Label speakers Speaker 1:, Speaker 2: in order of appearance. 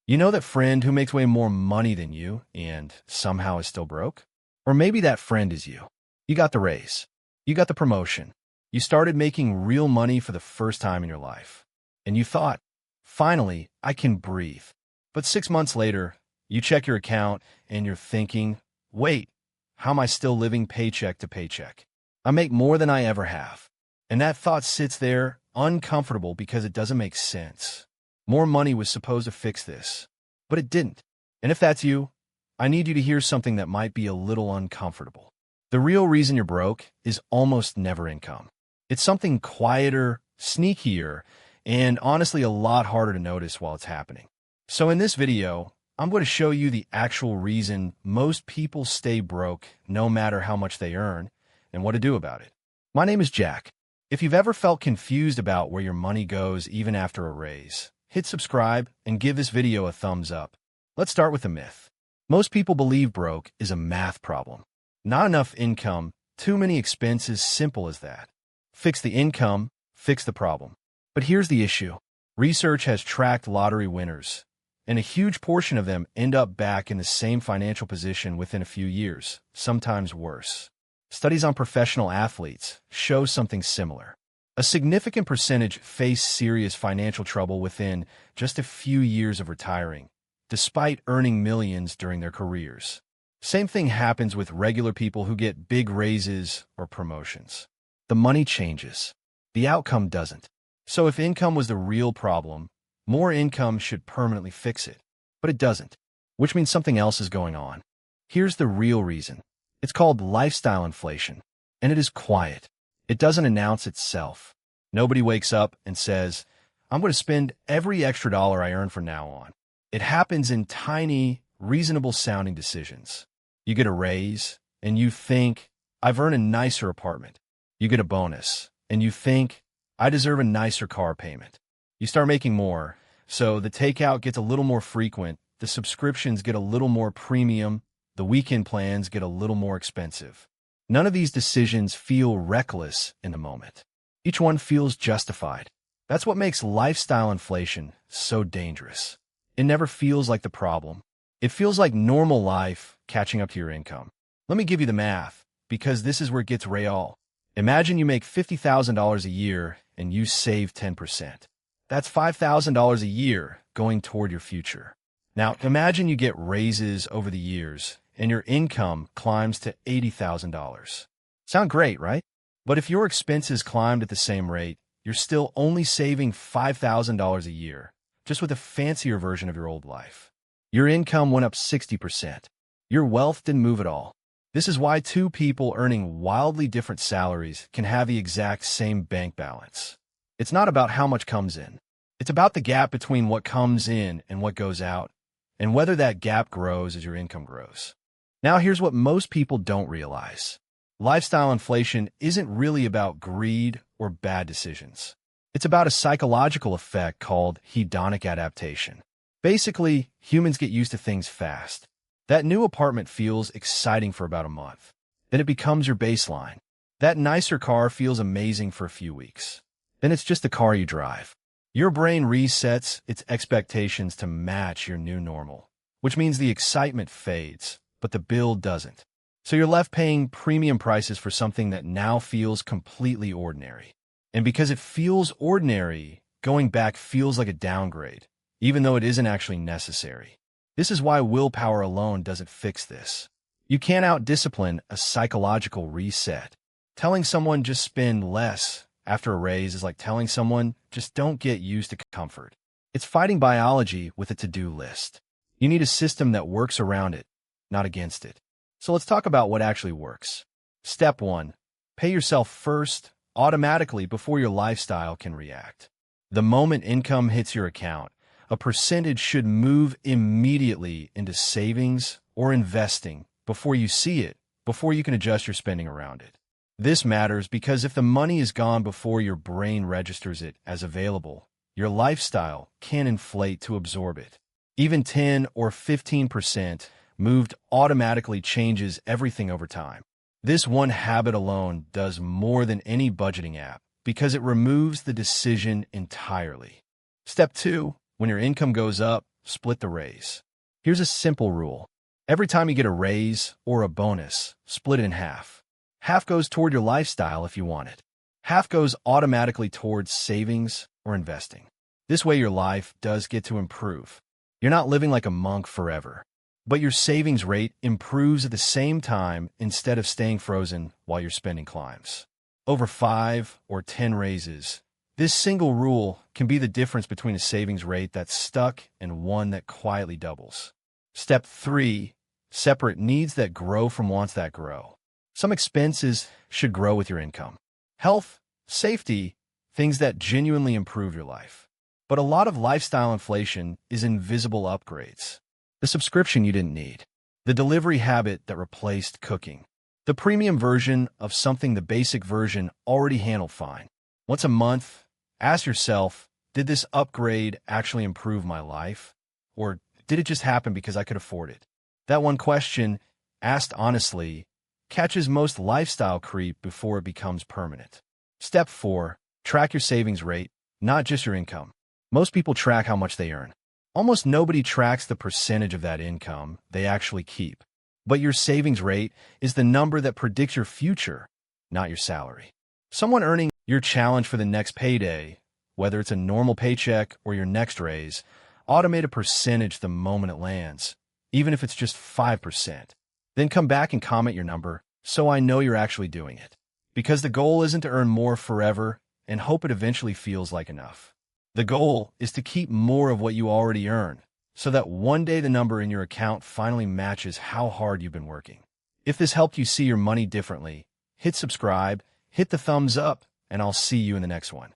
Speaker 1: You know that friend who makes way more money than you and somehow is still broke? Or maybe that friend is you. You got the raise. You got the promotion. You started making real money for the first time in your life. And you thought, finally, I can breathe. But 6 months later, you check your account and you're thinking, wait, how am I still living paycheck to paycheck? I make more than I ever have. And that thought sits there uncomfortable because it doesn't make sense. More money was supposed to fix this, but it didn't. And if that's you, I need you to hear something that might be a little uncomfortable. The real reason you're broke is almost never income. It's something quieter, sneakier, and honestly a lot harder to notice while it's happening. So in this video, I'm going to show you the actual reason most people stay broke no matter how much they earn and what to do about it. My name is Jack. If you've ever felt confused about where your money goes even after a raise, hit subscribe and give this video a thumbs up. Let's start with the myth. Most people believe broke is a math problem. Not enough income, too many expenses, simple as that. Fix the income, fix the problem. But here's the issue. Research has tracked lottery winners, and a huge portion of them end up back in the same financial position within a few years, sometimes worse. Studies on professional athletes show something similar. A significant percentage face serious financial trouble within just a few years of retiring, despite earning millions during their careers. Same thing happens with regular people who get big raises or promotions. The money changes. The outcome doesn't. So if income was the real problem, more income should permanently fix it. But it doesn't, which means something else is going on. Here's the real reason. It's called lifestyle inflation, and it is quiet. It doesn't announce itself. Nobody wakes up and says, I'm going to spend every extra dollar I earn from now on. It happens in tiny, reasonable-sounding decisions. You get a raise, and you think, I've earned a nicer apartment. You get a bonus, and you think, I deserve a nicer car payment. You start making more, so the takeout gets a little more frequent, the subscriptions get a little more premium, the weekend plans get a little more expensive. None of these decisions feel reckless in the moment. Each one feels justified. That's what makes lifestyle inflation so dangerous. It never feels like the problem. It feels like normal life catching up to your income. Let me give you the math, because this is where it gets real. Imagine you make $50,000 a year and you save 10%. That's $5,000 a year going toward your future. Now, imagine you get raises over the years and your income climbs to $80,000. Sound great, right? But if your expenses climbed at the same rate, you're still only saving $5,000 a year, just with a fancier version of your old life. Your income went up 60%. Your wealth didn't move at all. This is why two people earning wildly different salaries can have the exact same bank balance. It's not about how much comes in. It's about the gap between what comes in and what goes out, and whether that gap grows as your income grows. Now here's what most people don't realize. Lifestyle inflation isn't really about greed or bad decisions. It's about a psychological effect called hedonic adaptation. Basically, humans get used to things fast. That new apartment feels exciting for about a month. Then it becomes your baseline. That nicer car feels amazing for a few weeks. Then it's just the car you drive. Your brain resets its expectations to match your new normal, which means the excitement fades, but the bill doesn't. So you're left paying premium prices for something that now feels completely ordinary. And because it feels ordinary, going back feels like a downgrade, even though it isn't actually necessary. This is why willpower alone doesn't fix this. You can't out-discipline a psychological reset. Telling someone just spend less after a raise is like telling someone just don't get used to comfort. It's fighting biology with a to-do list. You need a system that works around it, not against it. So let's talk about what actually works. Step 1. Pay yourself first, automatically before your lifestyle can react. The moment income hits your account, a percentage should move immediately into savings or investing before you see it, before you can adjust your spending around it. This matters because if the money is gone before your brain registers it as available, your lifestyle can inflate to absorb it. Even 10 or 15% moved automatically changes everything over time. This one habit alone does more than any budgeting app because it removes the decision entirely. Step 2. When your income goes up, split the raise. Here's a simple rule. Every time you get a raise or a bonus, split it in half. Half goes toward your lifestyle if you want it. Half goes automatically towards savings or investing. This way your life does get to improve. You're not living like a monk forever, but your savings rate improves at the same time instead of staying frozen while your spending climbs. Over 5 or 10 raises, this single rule can be the difference between a savings rate that's stuck and one that quietly doubles. Step 3. Separate needs that grow from wants that grow. Some expenses should grow with your income. Health, safety, things that genuinely improve your life. But a lot of lifestyle inflation is invisible upgrades. The subscription you didn't need. The delivery habit that replaced cooking. The premium version of something the basic version already handled fine. Once a month, ask yourself, did this upgrade actually improve my life? Or did it just happen because I could afford it? That one question, asked honestly, catches most lifestyle creep before it becomes permanent. Step 4. Track your savings rate, not just your income. Most people track how much they earn. Almost nobody tracks the percentage of that income they actually keep. But your savings rate is the number that predicts your future, not your salary. Someone earning your challenge for the next payday, whether it's a normal paycheck or your next raise, automate a percentage the moment it lands, even if it's just 5%. Then come back and comment your number so I know you're actually doing it. Because the goal isn't to earn more forever and hope it eventually feels like enough. The goal is to keep more of what you already earn, so that one day the number in your account finally matches how hard you've been working. If this helped you see your money differently, hit subscribe, hit the thumbs up, and I'll see you in the next one.